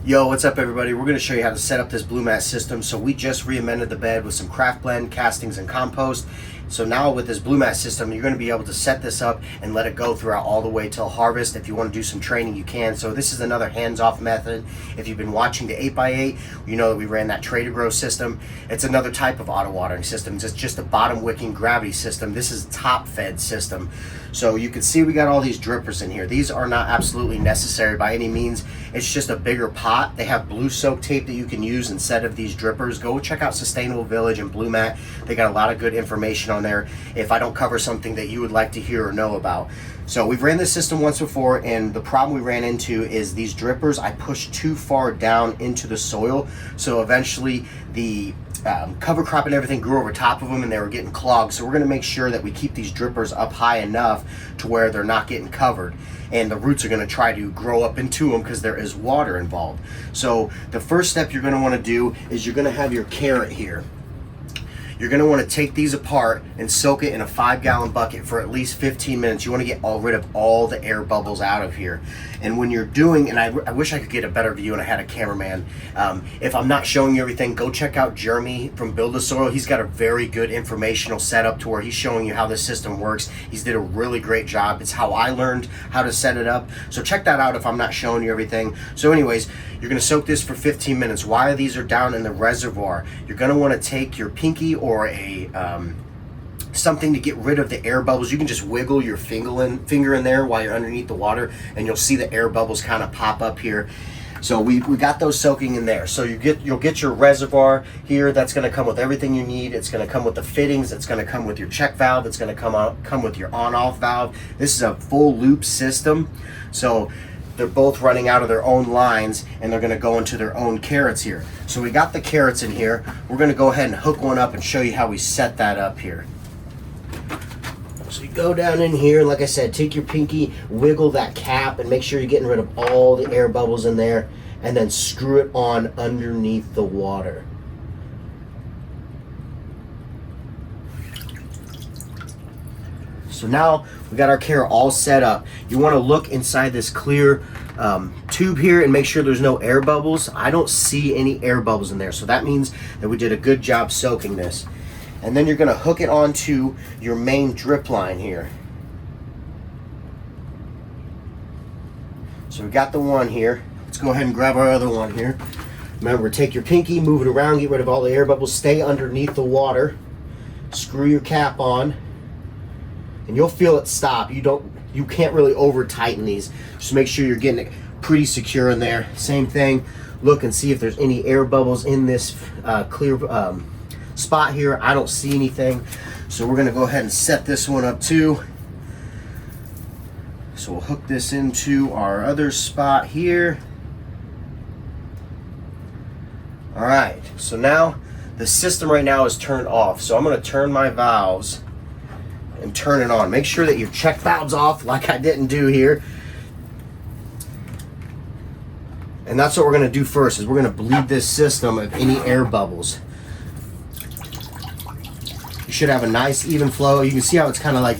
Yo, what's up everybody? We're going to show you how to set up this Blumat system. So we just re-amended the bed with some craft blend, castings, and compost. So now with this Blumat system, you're going to be able to set this up and let it go throughout all the way till harvest. If you want to do some training, you can. So this is another hands-off method. If you've been watching the 8x8, you know that we ran that Tray to Grow system. It's another type of auto watering system. It's just a bottom wicking gravity system. This is a top fed system. So you can see we got all these drippers in here. These are not absolutely necessary by any means. It's just a bigger pot. They have blue soak tape that you can use instead of these drippers. Go check out Sustainable Village and Blumat. They got a lot of good information on there if I don't cover something that you would like to hear or know about. So we've ran this system once before, and the problem we ran into is these drippers I pushed too far down into the soil. So eventually the cover crop and everything grew over top of them and they were getting clogged. So we're going to make sure that we keep these drippers up high enough to where they're not getting covered, and the roots are going to try to grow up into them because there is water involved. So the first step you're going to want to do is you're going to have your carrot here. You're going to want to take these apart and soak it in a 5-gallon bucket for at least 15 minutes. You want to get rid of all the air bubbles out of here. And when you're doing, and I wish I could get a better view and I had a cameraman. If I'm not showing you everything, go check out Jeremy from Build the Soil. He's got a very good informational setup to where he's showing you how this system works. He's did a really great job. It's how I learned how to set it up. So check that out if I'm not showing you everything. So anyways, you're going to soak this for 15 minutes. While these are down in the reservoir, you're going to want to take your pinky or a something to get rid of the air bubbles. You can just wiggle your finger in there while you're underneath the water, and you'll see the air bubbles kind of pop up here. So we got those soaking in there. So you'll get your reservoir here. That's going to come with everything you need. It's going to come with the fittings. It's going to come with your check valve. It's going to come with your on-off valve. This is a full loop system. So they're both running out of their own lines, and they're going to go into their own carrots here. So we got the carrots in here. We're going to go ahead and hook one up and show you how we set that up here. So you go down in here, and like I said, take your pinky, wiggle that cap, and make sure you're getting rid of all the air bubbles in there, and then screw it on underneath the water. So now we got our carrot all set up. You want to look inside this clear tube here and make sure there's no air bubbles. I don't see any air bubbles in there, so that means that we did a good job soaking this. And then you're going to hook it onto your main drip line here. So we got the one here. Let's go ahead and grab our other one here. Remember, take your pinky, move it around, get rid of all the air bubbles, stay underneath the water, screw your cap on, and you'll feel it stop. You can't really over tighten these. Just make sure you're getting it pretty secure in there. Same thing, look and see if there's any air bubbles in this clear spot here. I don't see anything. So we're gonna go ahead and set this one up too. So we'll hook this into our other spot here. All right, so now the system right now is turned off. So I'm gonna turn my valves and turn it on. Make sure that your check valve's off like I didn't do here. And that's what we're gonna do first, is we're gonna bleed this system of any air bubbles. You should have a nice even flow. You can see how it's kind of like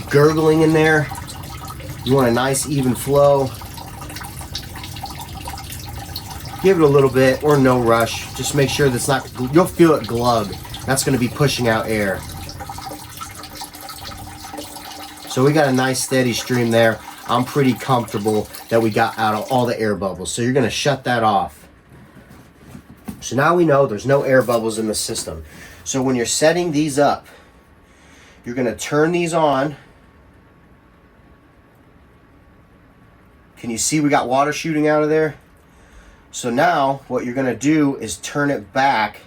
gurgling in there. You want a nice even flow. Give it a little bit, or no rush. Just make sure that's not, you'll feel it glug. That's gonna be pushing out air. So we got a nice steady stream there. I'm pretty comfortable that we got out of all the air bubbles. So you're gonna shut that off. So now we know there's no air bubbles in the system. So when you're setting these up, you're gonna turn these on. Can you see we got water shooting out of there? So now what you're gonna do is turn it back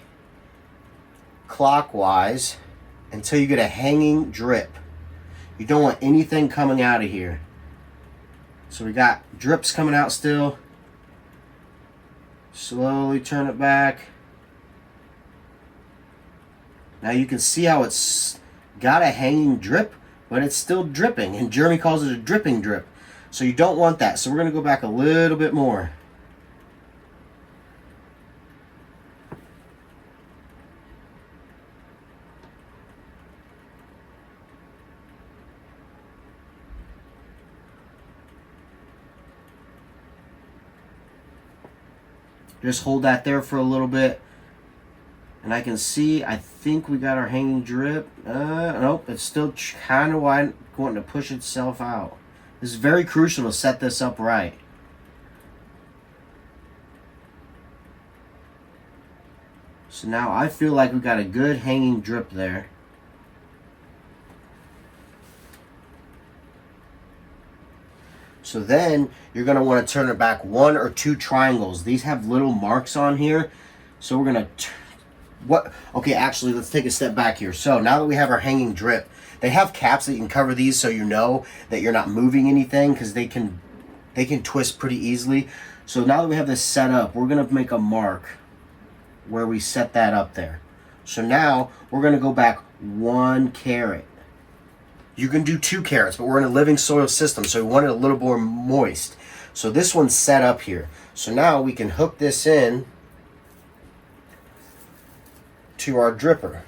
clockwise until you get a hanging drip. You don't want anything coming out of here. So we got drips coming out still. Slowly turn it back. Now you can see how it's got a hanging drip, but it's still dripping, and Jeremy calls it a dripping drip. So you don't want that. So we're going to go back a little bit more. Just hold that there for a little bit. And I can see, I think we got our hanging drip. Nope, it's still kind of wanting to push itself out. This is very crucial to set this up right. So now I feel like we got a good hanging drip there. So then you're going to want to turn it back 1 or 2 triangles. These have little marks on here. So we're going to... Okay, actually, let's take a step back here. So now that we have our hanging drip, they have caps that you can cover these so you know that you're not moving anything, because they can twist pretty easily. So now that we have this set up, we're going to make a mark where we set that up there. So now we're going to go back 1 carat. You can do 2 carats, but we're in a living soil system, so we want it a little more moist. So this one's set up here. So now we can hook this in to our dripper.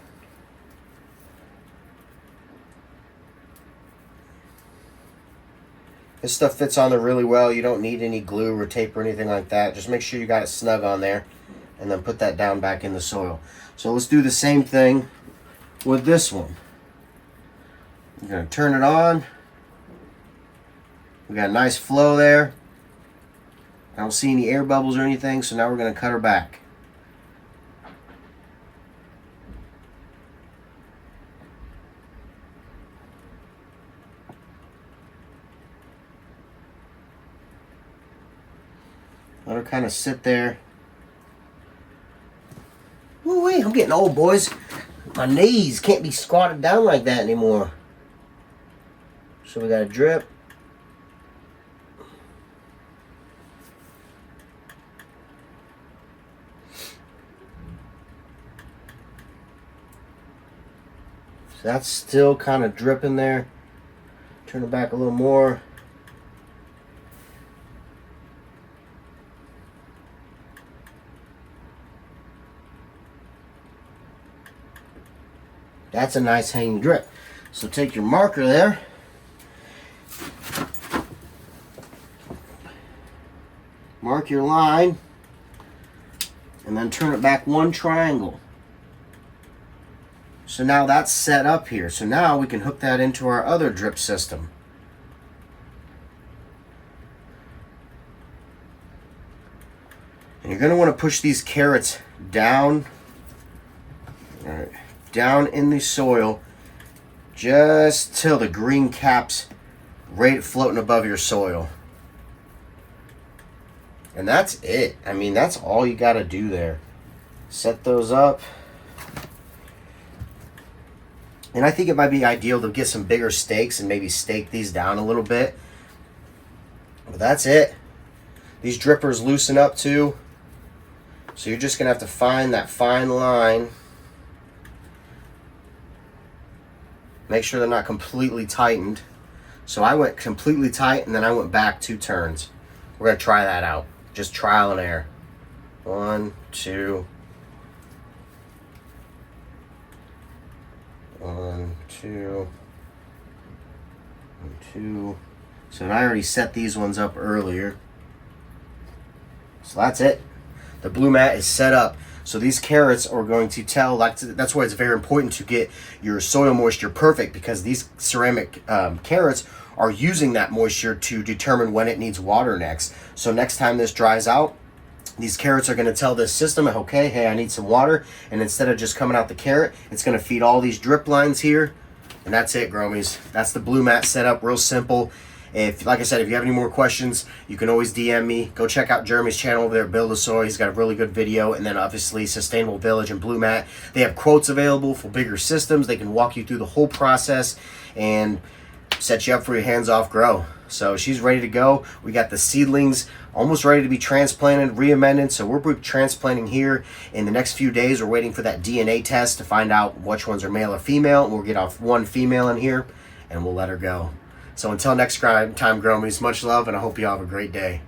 This stuff fits on there really well. You don't need any glue or tape or anything like that. Just make sure you got it snug on there, and then put that down back in the soil. So let's do the same thing with this one. I'm going to turn it on. We got a nice flow there. I don't see any air bubbles or anything, so now we're going to cut her back. Let her kind of sit there. Ooh, wait, I'm getting old, boys. My knees can't be squatted down like that anymore. So we got a drip. So that's still kind of dripping there. Turn it back a little more. That's a nice hanging drip. So take your marker there. Mark your line. And then turn it back 1 triangle. So now that's set up here. So now we can hook that into our other drip system. And you're going to want to push these carrots down. All right. Down in the soil just till the green cap's right floating above your soil. And that's it. I mean, that's all you got to do there. Set those up. And I think it might be ideal to get some bigger stakes and maybe stake these down a little bit. But that's it. These drippers loosen up too. So you're just going to have to find that fine line. Make sure they're not completely tightened. So I went completely tight and then I went back 2 turns. We're going to try that out. Just trial and error. 1, 2. 1, 2. 1, 2. So I already set these ones up earlier. So that's it. The Blumat is set up. So these carrots are going to tell, that's why it's very important to get your soil moisture perfect, because these ceramic carrots are using that moisture to determine when it needs water next. So next time this dries out, these carrots are going to tell this system, okay, hey, I need some water. And instead of just coming out the carrot, it's going to feed all these drip lines here. And that's it, Gromies. That's the Blumat setup, real simple. If, like I said, if you have any more questions, you can always DM me. Go check out Jeremy's channel over there, Build a Soil. He's got a really good video. And then obviously Sustainable Village and Blumat. They have quotes available for bigger systems. They can walk you through the whole process and set you up for your hands-off grow. So she's ready to go. We got the seedlings almost ready to be transplanted, re-amended. So we're transplanting here in the next few days. We're waiting for that DNA test to find out which ones are male or female. And we'll get off 1 female in here and we'll let her go. So until next time, Gromies, much love, and I hope you all have a great day.